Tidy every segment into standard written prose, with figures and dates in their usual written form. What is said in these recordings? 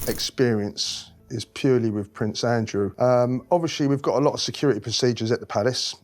experience is purely with Prince Andrew. Obviously, we've got a lot of security procedures at the palace.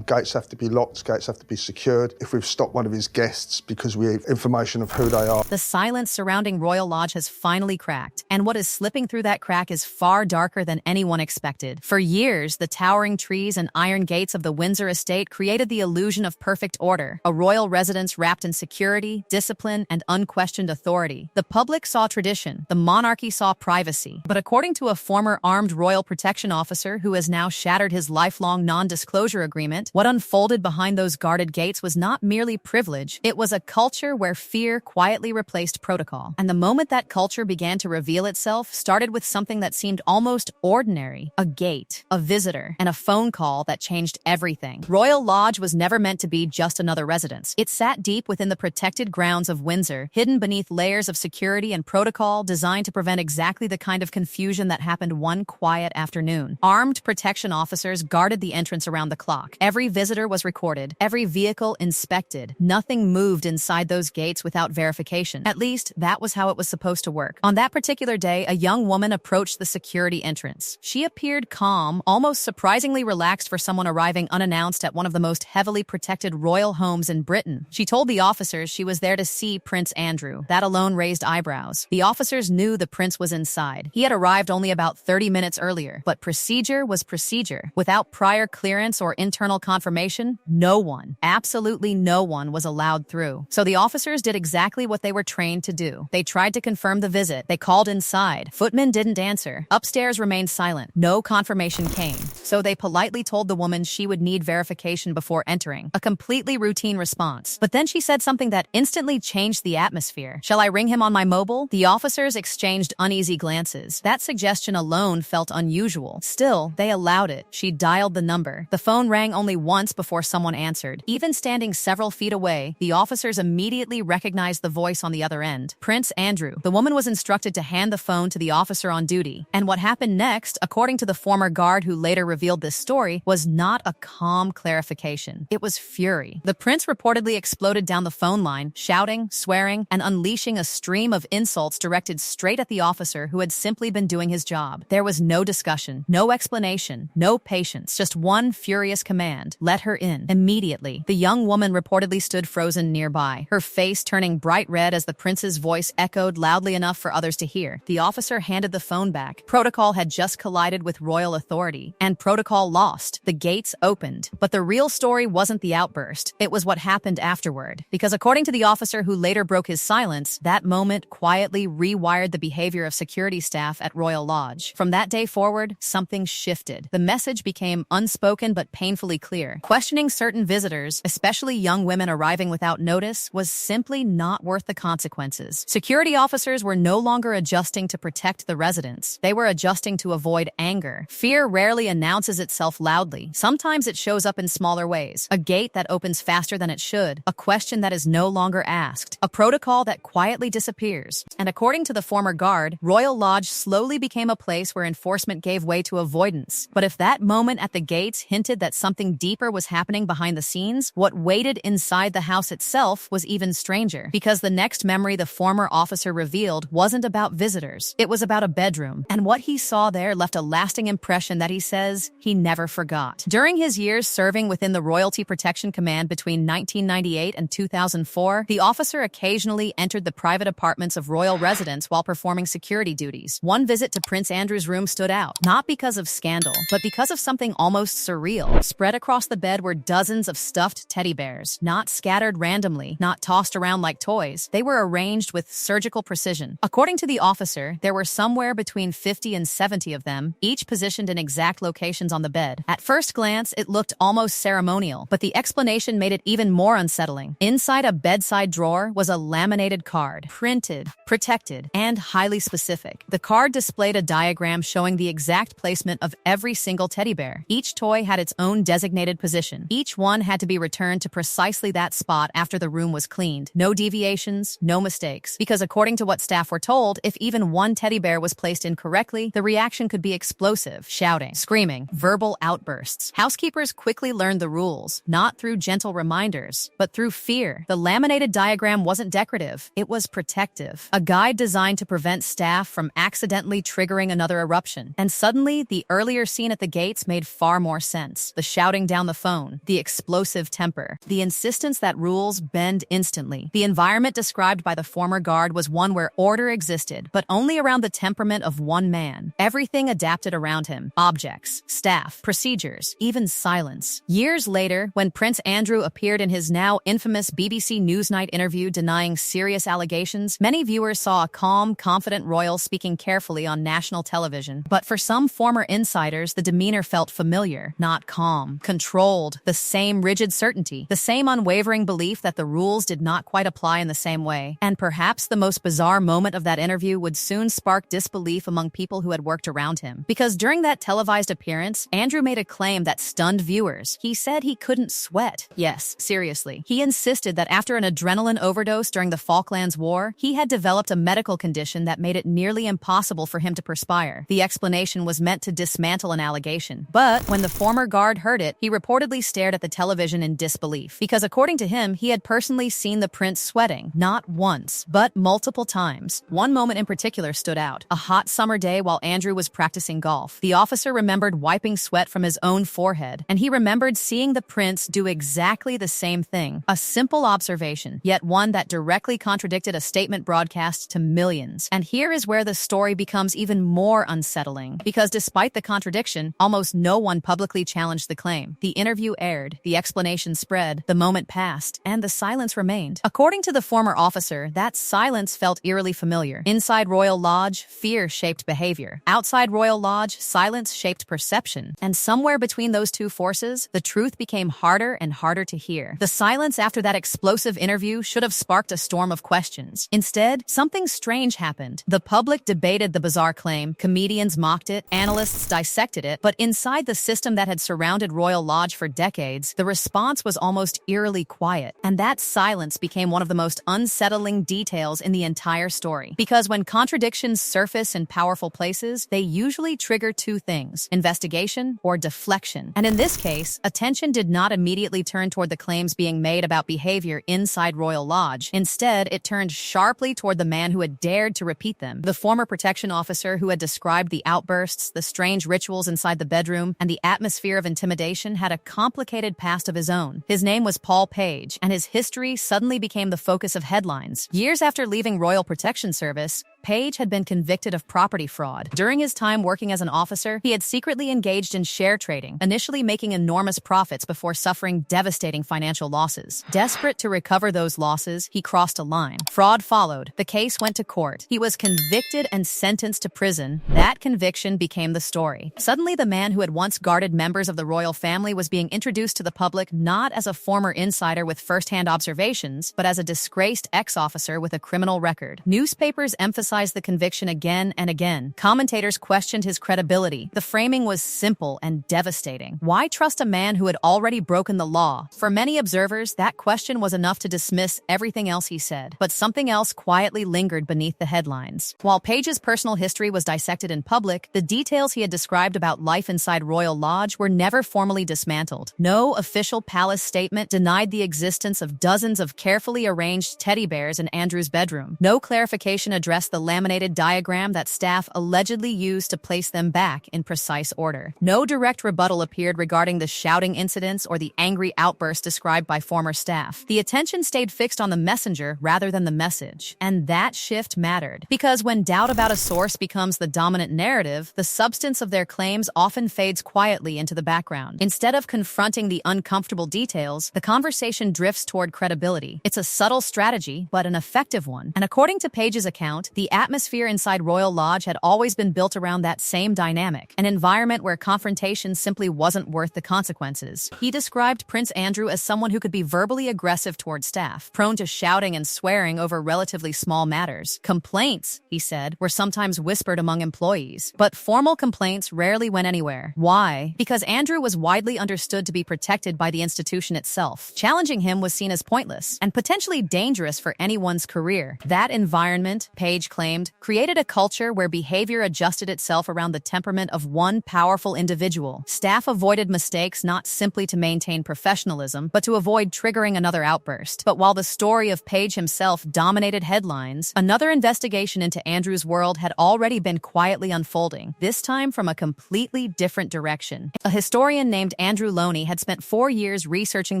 Gates have to be locked, gates have to be secured. If we've stopped one of his guests because we have information of who they are. The silence surrounding Royal Lodge has finally cracked, and what is slipping through that crack is far darker than anyone expected. For years, the towering trees and iron gates of the Windsor estate created the illusion of perfect order, a royal residence wrapped in security, discipline, and unquestioned authority. The public saw tradition, the monarchy saw privacy. But according to a former armed royal protection officer who has now shattered his lifelong non-disclosure agreement, what unfolded behind those guarded gates was not merely privilege, it was a culture where fear quietly replaced protocol. And the moment that culture began to reveal itself started with something that seemed almost ordinary: a gate, a visitor, and a phone call that changed everything. Royal Lodge was never meant to be just another residence. It sat deep within the protected grounds of Windsor, hidden beneath layers of security and protocol designed to prevent exactly the kind of confusion that happened one quiet afternoon. Armed protection officers guarded the entrance around the clock. Every visitor was recorded, every vehicle inspected. Nothing moved inside those gates without verification. At least, that was how it was supposed to work. On that particular day, a young woman approached the security entrance. She appeared calm, almost surprisingly relaxed for someone arriving unannounced at one of the most heavily protected royal homes in Britain. She told the officers she was there to see Prince Andrew. That alone raised eyebrows. The officers knew the prince was inside. He had arrived only about 30 minutes earlier, but procedure was procedure. Without prior clearance or internal confirmation, no one, absolutely no one, was allowed through. So the officers did exactly what they were trained to do. They tried to confirm the visit. They called inside. Footmen didn't answer. Upstairs remained silent. No confirmation came. So they politely told the woman she would need verification before entering. A completely routine response. But then she said something that instantly changed the atmosphere. "Shall I ring him on my mobile?" The officers exchanged uneasy glances. That suggestion alone felt unusual. Still, they allowed it. She dialed the number. The phone rang only once before someone answered. Even standing several feet away, the officers immediately recognized the voice on the other end. Prince Andrew. The woman was instructed to hand the phone to the officer on duty. And what happened next, according to the former guard who later revealed this story, was not a calm clarification. It was fury. The prince reportedly exploded down the phone line, shouting, swearing, and unleashing a stream of insults directed straight at the officer who had simply been doing his job. There was no discussion, no explanation, no patience, just one furious command: let her in. Immediately, the young woman reportedly stood frozen nearby, her face turning bright red as the prince's voice echoed loudly enough for others to hear. The officer handed the phone back. Protocol had just collided with royal authority, and protocol lost. The gates opened. But the real story wasn't the outburst. It was what happened afterward. Because according to the officer who later broke his silence, that moment quietly rewired the behavior of security staff at Royal Lodge. From that day forward, something shifted. The message became unspoken but painfully clear. Questioning certain visitors, especially young women arriving without notice, was simply not worth the consequences. Security officers were no longer adjusting to protect the residents. They were adjusting to avoid anger. Fear rarely announces itself loudly. Sometimes it shows up in smaller ways. A gate that opens faster than it should. A question that is no longer asked. A protocol that quietly disappears. And according to the former guard, Royal Lodge slowly became a place where enforcement gave way to avoidance. But if that moment at the gates hinted that something deeper was happening behind the scenes, what waited inside the house itself was even stranger. Because the next memory the former officer revealed wasn't about visitors. It was about a bedroom. And what he saw there left a lasting impression that he says he never forgot. During his years serving within the Royalty Protection Command between 1998 and 2004, the officer occasionally entered the private apartments of royal residents while performing security duties. One visit to Prince Andrew's room stood out, not because of scandal, but because of something almost surreal. Spread across the bed were dozens of stuffed teddy bears, not scattered randomly, not tossed around like toys. They were arranged with surgical precision. According to the officer, there were somewhere between 50 and 70 of them, each positioned in exact locations on the bed. At first glance, it looked almost ceremonial, but the explanation made it even more unsettling. Inside a bedside drawer was a laminated card, printed, protected, and highly specific. The card displayed a diagram showing the exact placement of every single teddy bear. Each toy had its own designated position. Each one had to be returned to precisely that spot after the room was cleaned. No deviations, no mistakes. Because according to what staff were told, if even one teddy bear was placed incorrectly, the reaction could be explosive: shouting, screaming, verbal outbursts. Housekeepers quickly learned the rules, not through gentle reminders, but through fear. The laminated diagram wasn't decorative, it was protective. A guide designed to prevent staff from accidentally triggering another eruption. And suddenly, the earlier scene at the gates made far more sense. The shouting down the phone, the explosive temper, the insistence that rules bend instantly. The environment described by the former guard was one where order existed, but only around the temperament of one man. Everything adapted around him: objects, staff, procedures, even silence. Years later, when Prince Andrew appeared in his now infamous BBC Newsnight interview denying serious allegations, many viewers saw a calm, confident royal speaking carefully on national television. But for some former insiders, the demeanor felt familiar, not calm, controlled, the same rigid certainty, the same unwavering belief that the rules did not quite apply in the same way. And perhaps the most bizarre moment of that interview would soon spark disbelief among people who had worked around him. Because during that televised appearance, Andrew made a claim that stunned viewers. He said he couldn't sweat. Yes, seriously. He insisted that after an adrenaline overdose during the Falklands War, he had developed a medical condition that made it nearly impossible for him to perspire. The explanation was meant to dismantle an allegation. But when the former guard heard it, he reportedly stared at the television in disbelief. Because according to him, he had personally seen the prince sweating, not once, but multiple times. One moment in particular stood out: a hot summer day while Andrew was practicing golf. The officer remembered wiping sweat from his own forehead, and he remembered seeing the prince do exactly the same thing. A simple observation, yet one that directly contradicted a statement broadcast to millions. And here is where the story becomes even more unsettling, because despite the contradiction, almost no one publicly challenged the claim. The interview aired, the explanation spread, the moment passed, and the silence remained. According to the former officer, that silence felt eerily familiar. Inside Royal Lodge, fear shaped behavior. Outside Royal Lodge, silence shaped perception. And somewhere between those two forces, the truth became harder and harder to hear. The silence after that explosive interview should have sparked a storm of questions. Instead, something strange happened. The public debated the bizarre claim, comedians mocked it, analysts dissected it, but inside the system that had surrounded Royal Lodge for decades, the response was almost eerily quiet. And that silence became one of the most unsettling details in the entire story. Because when contradictions surface in powerful places, they usually trigger two things: investigation or deflection. And in this case, attention did not immediately turn toward the claims being made about behavior inside Royal Lodge. Instead, it turned sharply toward the man who had dared to repeat them. The former protection officer who had described the outbursts, the strange rituals inside the bedroom, and the atmosphere of intimidation had a complicated past of his own. His name was Paul Page, and his history suddenly became the focus of headlines. Years after leaving Royal Protection Service, Page had been convicted of property fraud. During his time working as an officer, he had secretly engaged in share trading, initially making enormous profits before suffering devastating financial losses. Desperate to recover those losses, he crossed a line. Fraud followed. The case went to court. He was convicted and sentenced to prison. That conviction became the story. Suddenly, the man who had once guarded members of the royal family was being introduced to the public not as a former insider with first-hand observations, but as a disgraced ex-officer with a criminal record. Newspapers emphasized the conviction again and again. Commentators questioned his credibility. The framing was simple and devastating. Why trust a man who had already broken the law? For many observers, that question was enough to dismiss everything else he said. But something else quietly lingered beneath the headlines. While Page's personal history was dissected in public, the details he had described about life inside Royal Lodge were never formally dismantled. No official palace statement denied the existence of dozens of carefully arranged teddy bears in Andrew's bedroom. No clarification addressed the laminated diagram that staff allegedly used to place them back in precise order. No direct rebuttal appeared regarding the shouting incidents or the angry outbursts described by former staff. The attention stayed fixed on the messenger rather than the message. And that shift mattered. Because when doubt about a source becomes the dominant narrative, the substance of their claims often fades quietly into the background. Instead of confronting the uncomfortable details, the conversation drifts toward credibility. It's a subtle strategy, but an effective one. And according to Page's account, the atmosphere inside Royal Lodge had always been built around that same dynamic, an environment where confrontation simply wasn't worth the consequences. He described Prince Andrew as someone who could be verbally aggressive toward staff, prone to shouting and swearing over relatively small matters. Complaints, he said, were sometimes whispered among employees, but formal complaints rarely went anywhere. Why? Because Andrew was widely understood to be protected by the institution itself. Challenging him was seen as pointless and potentially dangerous for anyone's career. That environment, Page claimed, created a culture where behavior adjusted itself around the temperament of one powerful individual. Staff avoided mistakes not simply to maintain professionalism, but to avoid triggering another outburst. But while the story of Page himself dominated headlines, another investigation into Andrew's world had already been quietly unfolding, this time from a completely different direction. A historian named Andrew Loney had spent 4 years researching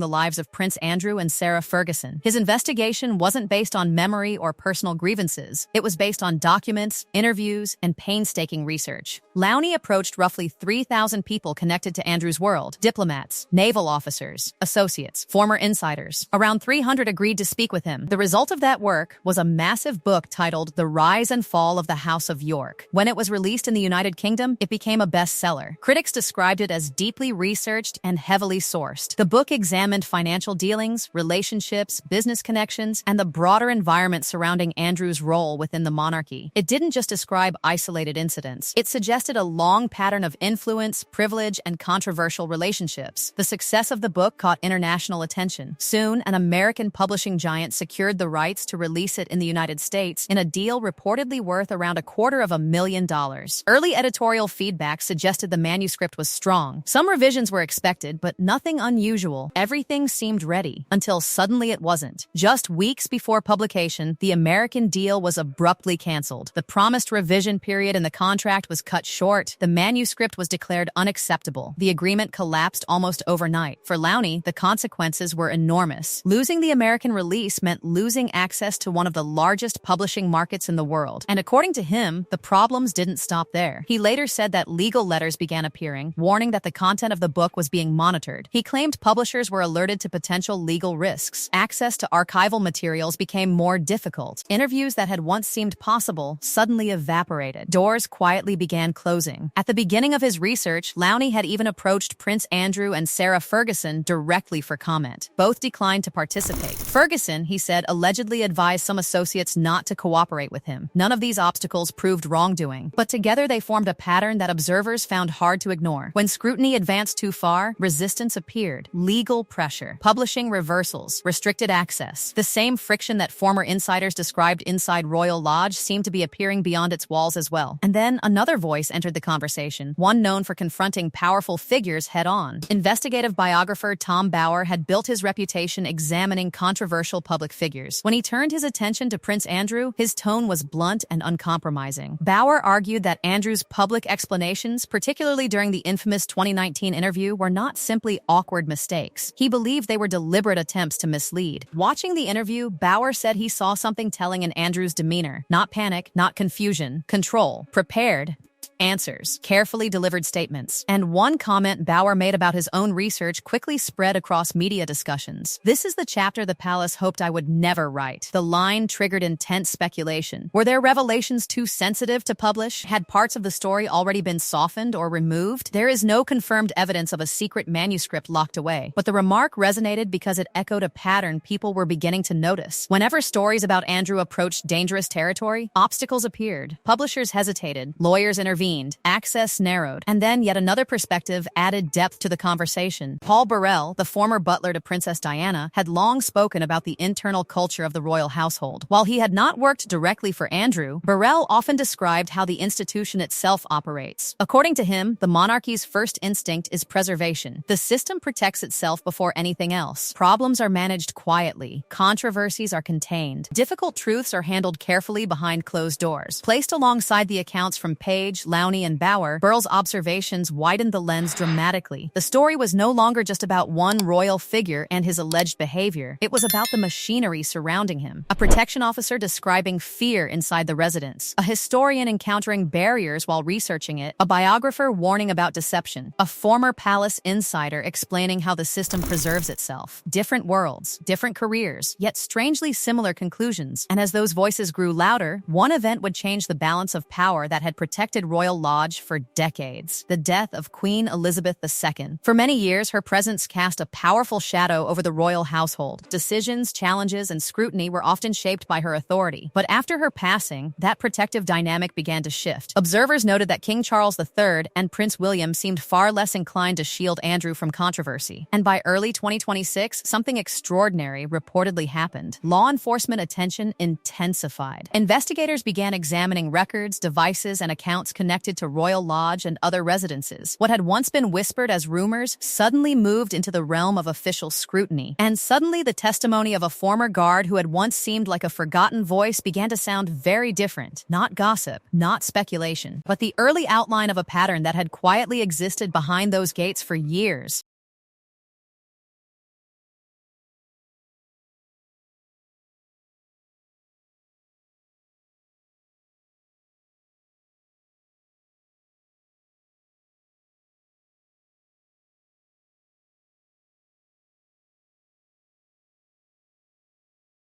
the lives of Prince Andrew and Sarah Ferguson. His investigation wasn't based on memory or personal grievances. It was based on documents, interviews, and painstaking research. Lowney approached roughly 3,000 people connected to Andrew's world: diplomats, naval officers, associates, former insiders. Around 300 agreed to speak with him. The result of that work was a massive book titled The Rise and Fall of the House of York. When it was released in the United Kingdom, it became a bestseller. Critics described it as deeply researched and heavily sourced. The book examined financial dealings, relationships, business connections, and the broader environment surrounding Andrew's role within the monarchy. It didn't just describe isolated incidents. It suggested a long pattern of influence, privilege, and controversial relationships. The success of the book caught international attention. Soon, an American publishing giant secured the rights to release it in the United States in a deal reportedly worth around $250,000. Early editorial feedback suggested the manuscript was strong. Some revisions were expected, but nothing unusual. Everything seemed ready, until suddenly it wasn't. Just weeks before publication, the American deal was abruptly canceled. The promised revision period in the contract was cut short. The manuscript was declared unacceptable. The agreement collapsed almost overnight. For Lowney, the consequences were enormous. Losing the American release meant losing access to one of the largest publishing markets in the world. And according to him, the problems didn't stop there. He later said that legal letters began appearing, warning that the content of the book was being monitored. He claimed publishers were alerted to potential legal risks. Access to archival materials became more difficult. Interviews that had once seemed possible suddenly evaporated. Doors quietly began closing. At the beginning of his research, Lowney had even approached Prince Andrew and Sarah Ferguson directly for comment. Both declined to participate. Ferguson, he said, allegedly advised some associates not to cooperate with him. None of these obstacles proved wrongdoing, but together they formed a pattern that observers found hard to ignore. When scrutiny advanced too far, resistance appeared. Legal pressure, publishing reversals, restricted access. The same friction that former insiders described inside Royal Lodge seemed to be appearing beyond its walls as well. And then another voice entered the conversation, one known for confronting powerful figures head-on. Investigative biographer Tom Bower had built his reputation examining controversial public figures. When he turned his attention to Prince Andrew, his tone was blunt and uncompromising. Bower argued that Andrew's public explanations, particularly during the infamous 2019 interview, were not simply awkward mistakes. He believed they were deliberate attempts to mislead. Watching the interview, Bower said he saw something telling in Andrew's demeanor. Not panic, not confusion, control, prepared answers, carefully delivered statements. And one comment Bower made about his own research quickly spread across media discussions. "This is the chapter the palace hoped I would never write." The line triggered intense speculation. Were their revelations too sensitive to publish? Had parts of the story already been softened or removed? There is no confirmed evidence of a secret manuscript locked away, but the remark resonated because it echoed a pattern people were beginning to notice. Whenever stories about Andrew approached dangerous territory, obstacles appeared. Publishers hesitated, lawyers intervened, access narrowed, and then yet another perspective added depth to the conversation. Paul Burrell, the former butler to Princess Diana, had long spoken about the internal culture of the royal household. While he had not worked directly for Andrew, Burrell often described how the institution itself operates. According to him, the monarchy's first instinct is preservation. The system protects itself before anything else. Problems are managed quietly. Controversies are contained. Difficult truths are handled carefully behind closed doors. Placed alongside the accounts from Page, Trelawney and Bower, Burrell's observations widened the lens dramatically. The story was no longer just about one royal figure and his alleged behavior. It was about the machinery surrounding him. A protection officer describing fear inside the residence, a historian encountering barriers while researching it, a biographer warning about deception, a former palace insider explaining how the system preserves itself. Different worlds, different careers, yet strangely similar conclusions. And as those voices grew louder, one event would change the balance of power that had protected Royal Lodge for decades: the death of Queen Elizabeth II. For many years, her presence cast a powerful shadow over the royal household. Decisions, challenges, and scrutiny were often shaped by her authority. But after her passing, that protective dynamic began to shift. Observers noted that King Charles III and Prince William seemed far less inclined to shield Andrew from controversy. And by early 2026, something extraordinary reportedly happened. Law enforcement attention intensified. Investigators began examining records, devices, and accounts connected to Royal Lodge and other residences. What had once been whispered as rumors suddenly moved into the realm of official scrutiny. And suddenly the testimony of a former guard who had once seemed like a forgotten voice began to sound very different. Not gossip, not speculation, but the early outline of a pattern that had quietly existed behind those gates for years.